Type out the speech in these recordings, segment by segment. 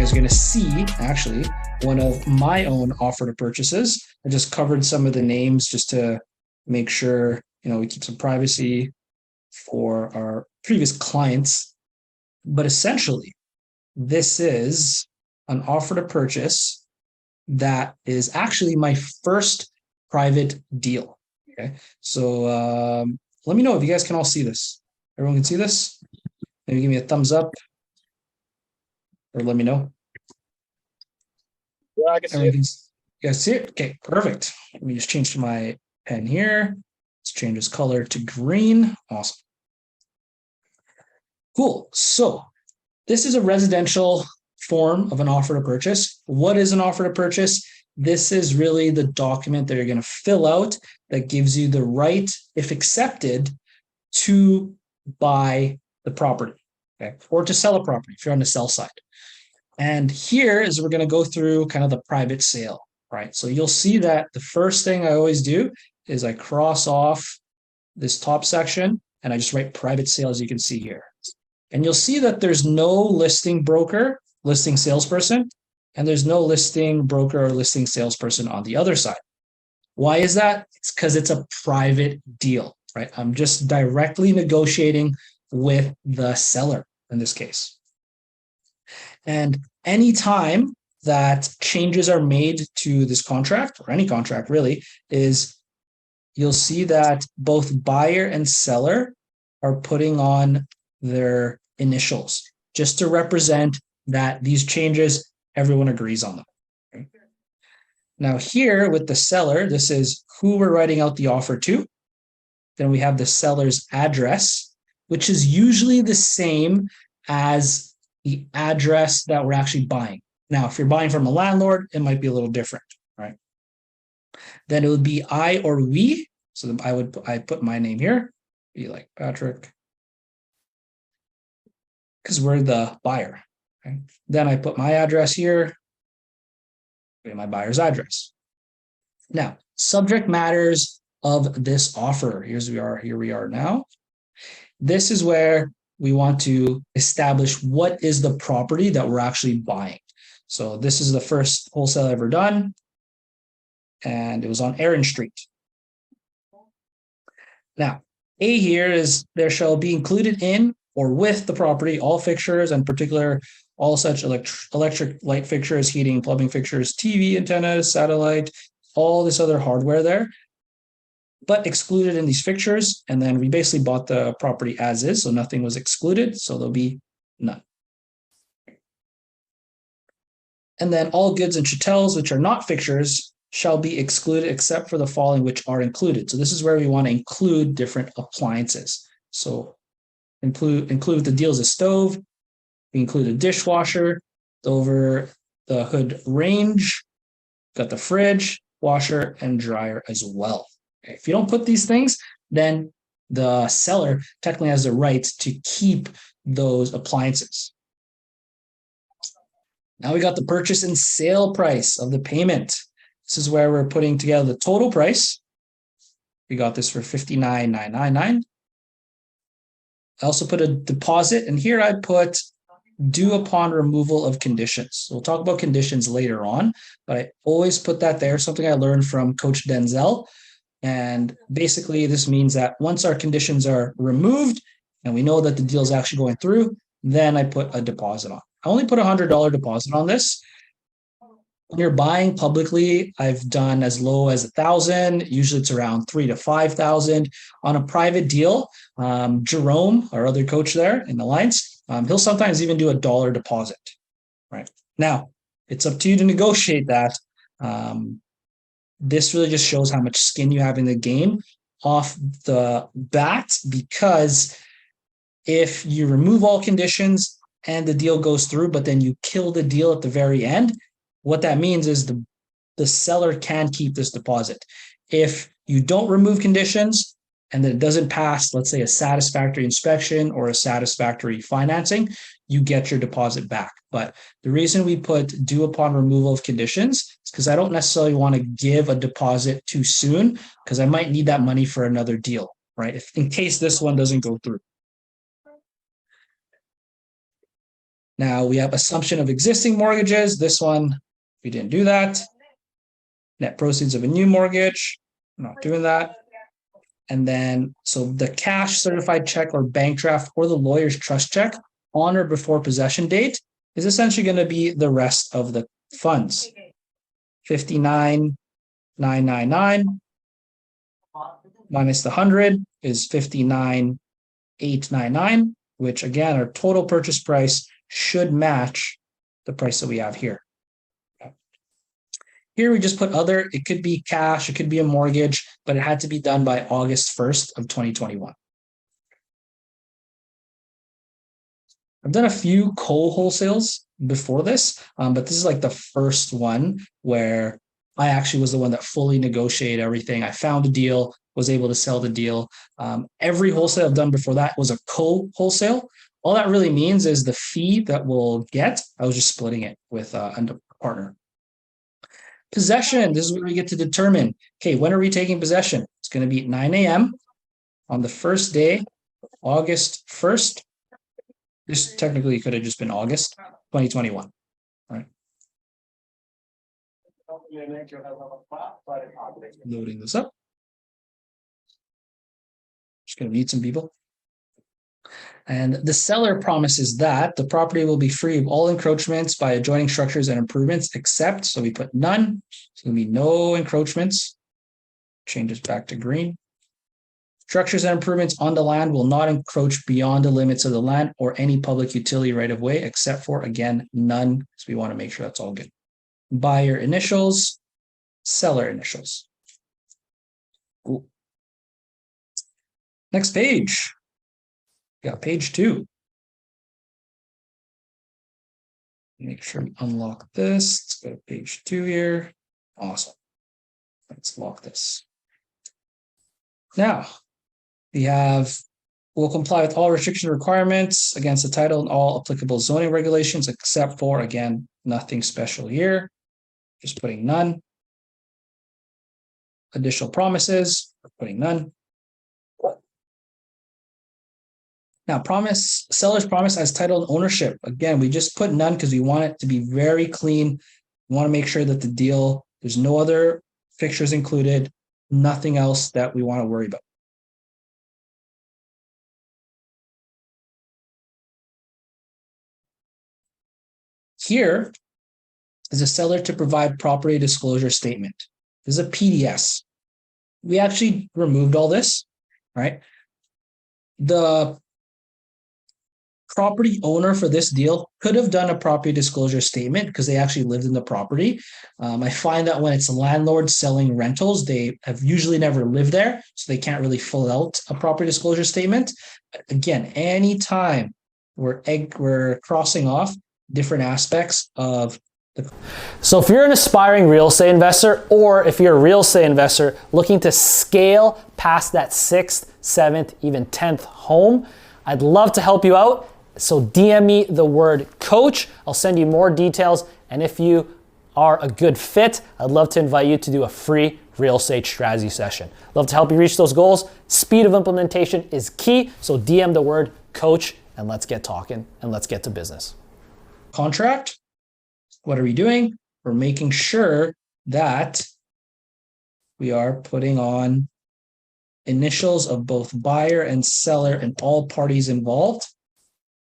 guys are going to see actually one of my own offer to purchases. I just covered some of the names just to make sure, we keep some privacy for our previous clients. But essentially, this is an offer to purchase that is actually my first private deal. Okay. So let me know if you guys can all see this. Everyone can see this? Maybe give me a thumbs up or let me know. Yeah, I can see it. You guys see it? Okay, perfect. Let me just change to my pen here. Let's change this color to green. Awesome. Cool. So this is a residential form of an offer to purchase. What is an offer to purchase? This is really the document that you're going to fill out that gives you the right, if accepted, to buy the property, okay, or to sell a property if you're on the sell side. And here is we're going to go through kind of the private sale, right? So you'll see that the first thing I always do is I cross off this top section and I just write private sale, as you can see here. And you'll see that there's no listing broker, listing salesperson, and there's no listing broker or listing salesperson on the other side. Why is that? It's because it's a private deal, right? I'm just directly negotiating with the seller in this case. And anytime that changes are made to this contract, or any contract really, is you'll see that both buyer and seller are putting on their initials just to represent that these changes, everyone agrees on them. Okay. Now here with the seller, this is who we're writing out the offer to. Then we have the seller's address, which is usually the same as the address that we're actually buying. Now, if you're buying from a landlord, it might be a little different, right? Then it would be I or we. So I put my name here, be like Patrick, because we're the buyer. Okay? Then I put my address here, my buyer's address. Now, subject matters of this offer. Here we are now. This is where we want to establish what is the property that we're actually buying. So this is the first wholesale ever done, and it was on Erin Street. Now, A here is there shall be included in or with the property all fixtures, and particular all such electric light fixtures, heating, plumbing fixtures, TV antennas, satellite, all this other hardware there, but excluded in these fixtures. And then we basically bought the property as is, so nothing was excluded, so there'll be none. And then all goods and chattels which are not fixtures shall be excluded except for the following which are included. So this is where we want to include different appliances. So include the deals a stove, we include a dishwasher, over the hood range, got the fridge, washer, and dryer as well. Okay. If you don't put these things, then the seller technically has the right to keep those appliances. Now we got the purchase and sale price of the payment. This is where we're putting together the total price. We got this for $59,999. I also put a deposit, and here I put due upon removal of conditions. So we'll talk about conditions later on, but I always put that there, something I learned from Coach Denzel. And basically this means that once our conditions are removed and we know that the deal is actually going through, then I put a deposit on. I only put $100 deposit on this. When you're buying publicly, I've done as low as $1,000. Usually it's around $3,000 to $5,000. On a private deal, Jerome, our other coach there in the Alliance, he'll sometimes even do $1 deposit. Right now, it's up to you to negotiate that. This really just shows how much skin you have in the game off the bat, because if you remove all conditions and the deal goes through, but then you kill the deal at the very end, what that means is the seller can keep this deposit. If you don't remove conditions and then it doesn't pass, let's say, a satisfactory inspection or a satisfactory financing, you get your deposit back. But the reason we put due upon removal of conditions is because I don't necessarily want to give a deposit too soon, because I might need that money for another deal, right? In case this one doesn't go through. Now we have assumption of existing mortgages. This one, we didn't do that. Net proceeds of a new mortgage, we're not doing that. And then, so the cash certified check or bank draft or the lawyer's trust check on or before possession date is essentially going to be the rest of the funds. 59,999 minus the 100 is 59,899, which again, our total purchase price should match the price that we have here. Here we just put other, it could be cash, it could be a mortgage, but it had to be done by August 1st of 2021. I've done a few co-wholesales before this, but this is like the first one where I actually was the one that fully negotiated everything. I found a deal, was able to sell the deal. Every wholesale I've done before that was a co-wholesale. All that really means is the fee that we'll get, I was just splitting it with a partner. Possession, this is where we get to determine, okay, when are we taking possession? It's going to be at 9 a.m. on the first day, August 1st. This technically could have just been August 2021. All right. Loading this up. Just going to meet some people. And the seller promises that the property will be free of all encroachments by adjoining structures and improvements, except, so we put none. So there'll be no encroachments. Changes back to green. Structures and improvements on the land will not encroach beyond the limits of the land or any public utility right of way, except for, again, none. So we want to make sure that's all good. Buyer initials, seller initials. Cool. Next page. Got page 2. Make sure we unlock this. Let's go to page 2 here. Awesome. Let's lock this. Now, we have, will comply with all restriction requirements against the title and all applicable zoning regulations, except for, again, nothing special here. Just putting none. Additional promises, we're putting none. Now, seller's promise as title and ownership. Again, we just put none because we want it to be very clean. We want to make sure that the deal, there's no other fixtures included, nothing else that we want to worry about. Here is a seller to provide property disclosure statement. This is a PDS. We actually removed all this, right? The property owner for this deal could have done a property disclosure statement because they actually lived in the property. I find that when it's landlords selling rentals, they have usually never lived there, so they can't really fill out a property disclosure statement. Again, anytime we're crossing off different aspects of the. So if you're an aspiring real estate investor, or if you're a real estate investor looking to scale past that 6th, 7th, even 10th home, I'd love to help you out. So DM me the word coach. I'll send you more details. And if you are a good fit, I'd love to invite you to do a free real estate strategy session. Love to help you reach those goals. Speed of implementation is key. So DM the word coach and let's get talking and let's get to business. Contract. What are we doing? We're making sure that we are putting on initials of both buyer and seller and all parties involved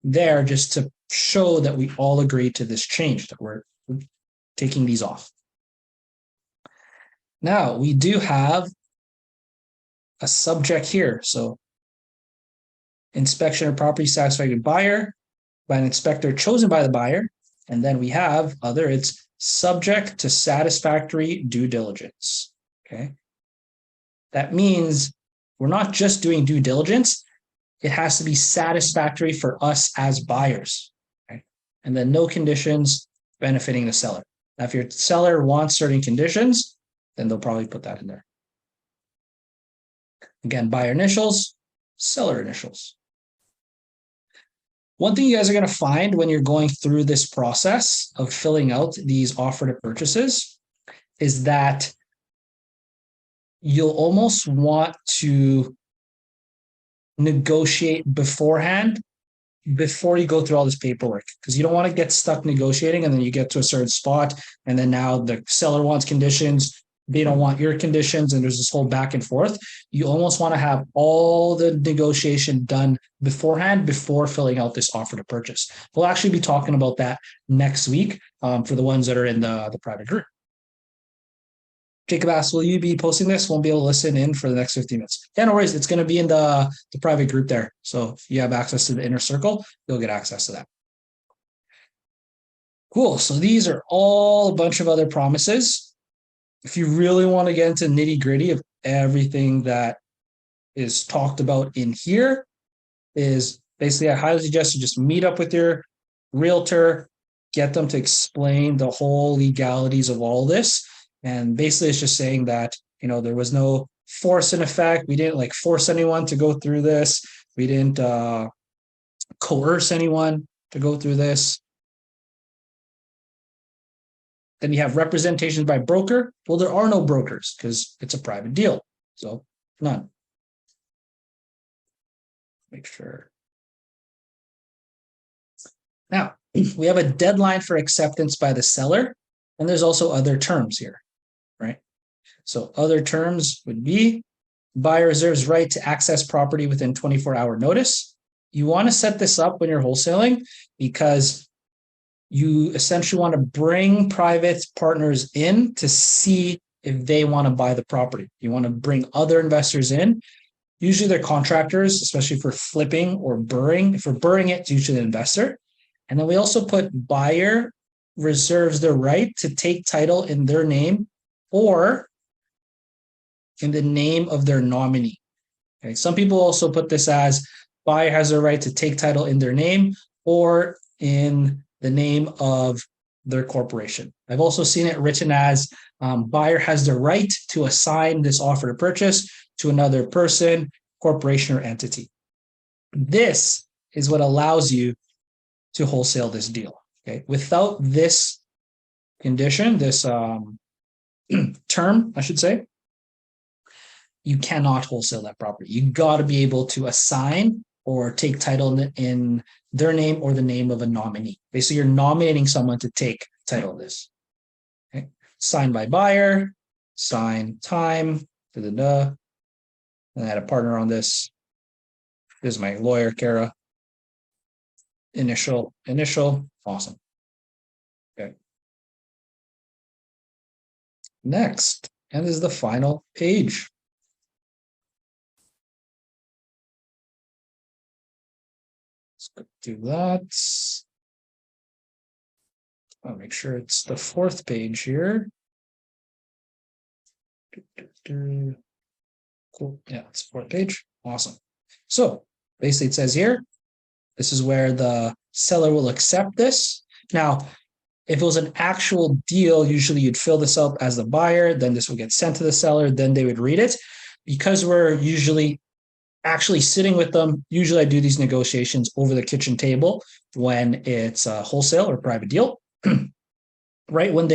there, just to show that we all agree to this change, that we're taking these off. Now we do have a subject here. So inspection of property satisfied buyer by an inspector chosen by the buyer. And then we have other, it's subject to satisfactory due diligence. Okay. That means we're not just doing due diligence. It has to be satisfactory for us as buyers. Okay? And then no conditions benefiting the seller. Now, if your seller wants certain conditions, then they'll probably put that in there. Again, buyer initials, seller initials. One thing you guys are going to find when you're going through this process of filling out these offer to purchases is that you'll almost want to negotiate beforehand before you go through all this paperwork, because you don't want to get stuck negotiating and then you get to a certain spot and then now the seller wants conditions, they don't want your conditions, and there's this whole back and forth. You almost want to have all the negotiation done beforehand before filling out this offer to purchase. We'll actually be talking about that next week for the ones that are in the private group. Jacob asks, will you be posting this? Won't be able to listen in for the next 15 minutes. Yeah, no worries. It's going to be in the private group there. So if you have access to the inner circle, you'll get access to that. Cool. So these are all a bunch of other promises. If you really want to get into nitty gritty of everything that is talked about in here, is basically I highly suggest you just meet up with your realtor, get them to explain the whole legalities of all this. And basically it's just saying that, there was no force in effect. We didn't like force anyone to go through this. We didn't coerce anyone to go through this. Then you have representations by broker. Well, there are no brokers because it's a private deal. So none. Make sure. Now, we have a deadline for acceptance by the seller, and there's also other terms here, right? So other terms would be buyer reserves right to access property within 24-hour notice. You want to set this up when you're wholesaling because you essentially want to bring private partners in to see if they want to buy the property. You want to bring other investors in. Usually they're contractors, especially for flipping or burring. If we're burring it, it's usually an investor. And then we also put buyer reserves the right to take title in their name or in the name of their nominee. Okay. Some people also put this as buyer has the right to take title in their name or in the name of their corporation. I've also seen it written as buyer has the right to assign this offer to purchase to another person, corporation, or entity. This is what allows you to wholesale this deal. Okay. Without this condition, this term, I should say, you cannot wholesale that property. You got to be able to assign or take title in their name or the name of a nominee. Basically, you're nominating someone to take title of this. Okay. Signed by buyer, sign time, and I had a partner on this. This is my lawyer, Kara. Initial, awesome. Okay. Next, and this is the final page. Let's go do that. I'll make sure it's the fourth page here. Cool. Yeah, it's fourth page. Awesome. So basically it says here, this is where the seller will accept this. Now, if it was an actual deal, usually you'd fill this up as the buyer, then this will get sent to the seller, then they would read it. Because we're usually actually sitting with them, usually I do these negotiations over the kitchen table when it's a wholesale or private deal. Right when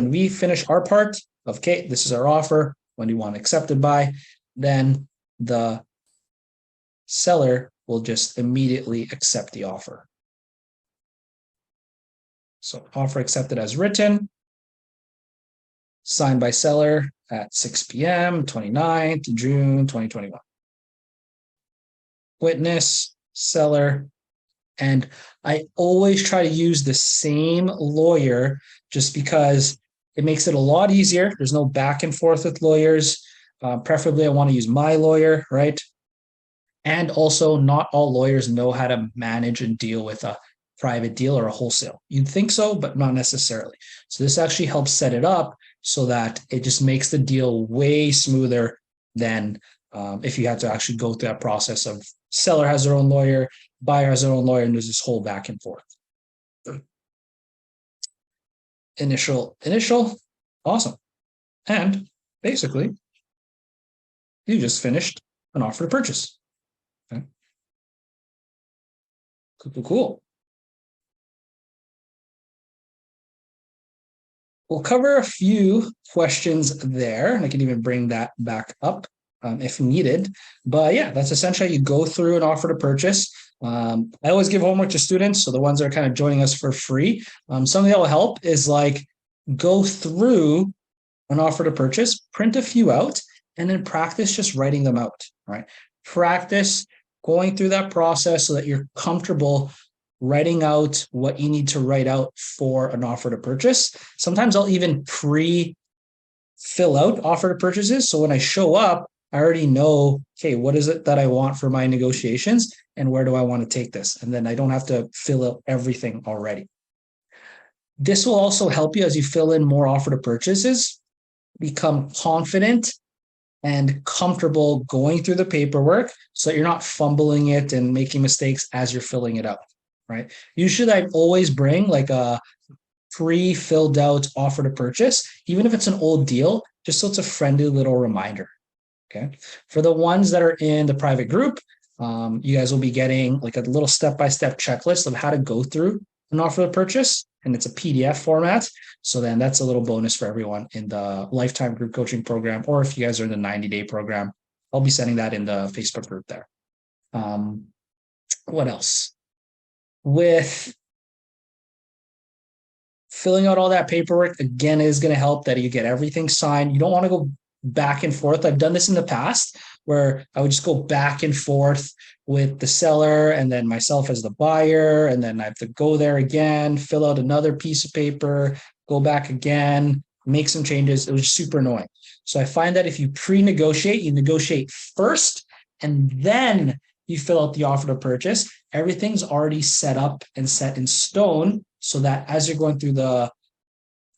we finish our part of, okay, this is our offer, when do you want accepted by, then the seller will just immediately accept the offer. So offer accepted as written, signed by seller at 6 p.m., 29th June, 2021. Witness, seller, and I always try to use the same lawyer just because it makes it a lot easier. There's no back and forth with lawyers. Preferably, I want to use my lawyer, right? And also, not all lawyers know how to manage and deal with a private deal or a wholesale. You'd think so, but not necessarily. So this actually helps set it up so that it just makes the deal way smoother than if you had to actually go through that process of seller has their own lawyer, buyer has their own lawyer, and there's this whole back and forth. Initial, awesome. And basically, you just finished an offer to purchase. Okay. Cool. We'll cover a few questions there, and I can even bring that back up if needed. But yeah, that's essentially how you go through an offer to purchase. I always give homework to students, so the ones that are kind of joining us for free. Something that will help is like go through an offer to purchase, print a few out, and then practice just writing them out, right? Practice going through that process so that you're comfortable writing out what you need to write out for an offer to purchase. Sometimes I'll even fill out offer to purchases. So when I show up, I already know, okay, what is it that I want for my negotiations and where do I want to take this? And then I don't have to fill out everything already. This will also help you as you fill in more offer to purchases, become confident and comfortable going through the paperwork so that you're not fumbling it and making mistakes as you're filling it out, right? Usually I always bring like a pre-filled out offer to purchase, even if it's an old deal, just so it's a friendly little reminder. Okay. For the ones that are in the private group, you guys will be getting like a little step-by-step checklist of how to go through an offer to purchase, and it's a PDF format. So then that's a little bonus for everyone in the lifetime group coaching program, or if you guys are in the 90-day program, I'll be sending that in the Facebook group there. What else? With filling out all that paperwork, again, is going to help that you get everything signed. You don't want to go back and forth. I've done this in the past where I would just go back and forth with the seller and then myself as the buyer. And then I have to go there again, fill out another piece of paper, go back again, make some changes. It was super annoying. So I find that if you pre-negotiate, you negotiate first, and then you fill out the offer to purchase, everything's already set up and set in stone so that as you're going through the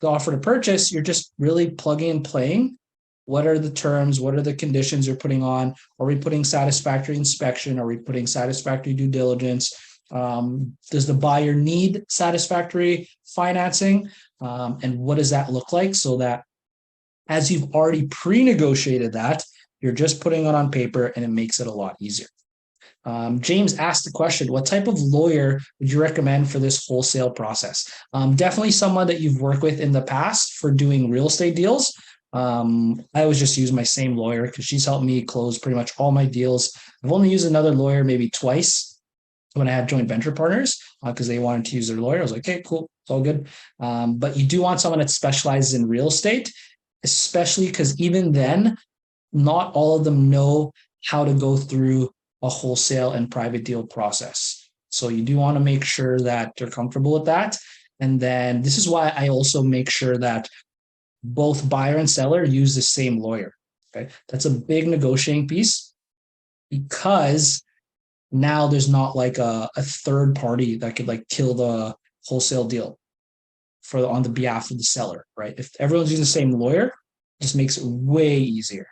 offer to purchase, you're just really plugging and playing. What are the terms? What are the conditions you're putting on? Are we putting satisfactory inspection? Are we putting satisfactory due diligence? Does the buyer need satisfactory financing? And what does that look like so that as you've already pre-negotiated that, you're just putting it on paper and it makes it a lot easier. James asked the question, what type of lawyer would you recommend for this wholesale process? Definitely someone that you've worked with in the past for doing real estate deals. I always just use my same lawyer because she's helped me close pretty much all my deals. I've only used another lawyer maybe twice when I had joint venture partners because they wanted to use their lawyer. I was like, okay, cool, it's all good. But you do want someone that specializes in real estate, especially because even then, not all of them know how to go through a wholesale and private deal process. So you do want to make sure that they're comfortable with that. And then this is why I also make sure that both buyer and seller use the same lawyer. Okay. That's a big negotiating piece because now there's not like a third party that could like kill the wholesale deal on the behalf of the seller, right? If everyone's using the same lawyer, it just makes it way easier.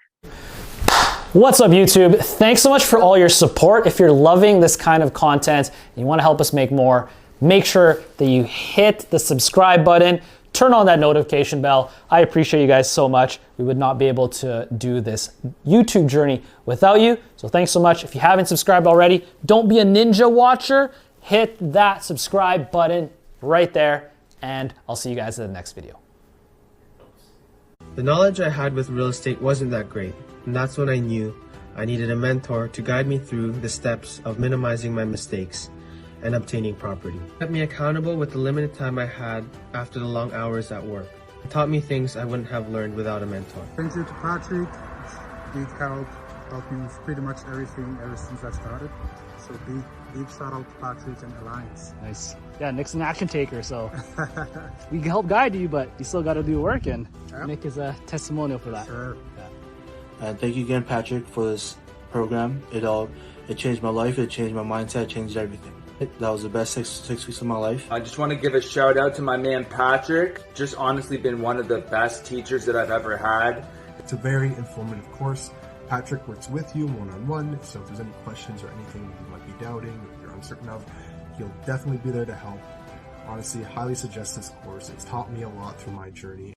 What's up, YouTube? Thanks so much for all your support. If you're loving this kind of content and you want to help us make more, make sure that you hit the subscribe button, turn on that notification bell. I appreciate you guys so much. We would not be able to do this YouTube journey without you. So thanks so much. If you haven't subscribed already, don't be a ninja watcher. Hit that subscribe button right there, and I'll see you guys in the next video. The knowledge I had with real estate wasn't that great, and that's when I knew I needed a mentor to guide me through the steps of minimizing my mistakes and obtaining property. It kept me accountable with the limited time I had after the long hours at work. It taught me things I wouldn't have learned without a mentor. Thank you to Patrick. He's helped me with pretty much everything ever since I started. So big shout out to Patrick and Alliance. Nice. Yeah, Nick's an action taker, so we can help guide you, but you still got to do work, and Nick is a testimonial for that. Sure. Yeah. Thank you again, Patrick, for this program. It changed my life. It changed my mindset. It changed everything. That was the best six weeks of my life. I just want to give a shout out to my man Patrick. Just honestly been one of the best teachers that I've ever had. It's a very informative course. Patrick works with you one-on-one, so if there's any questions or anything you might be doubting or you're uncertain of, he'll definitely be there to help. Honestly, highly suggest this course. It's taught me a lot through my journey.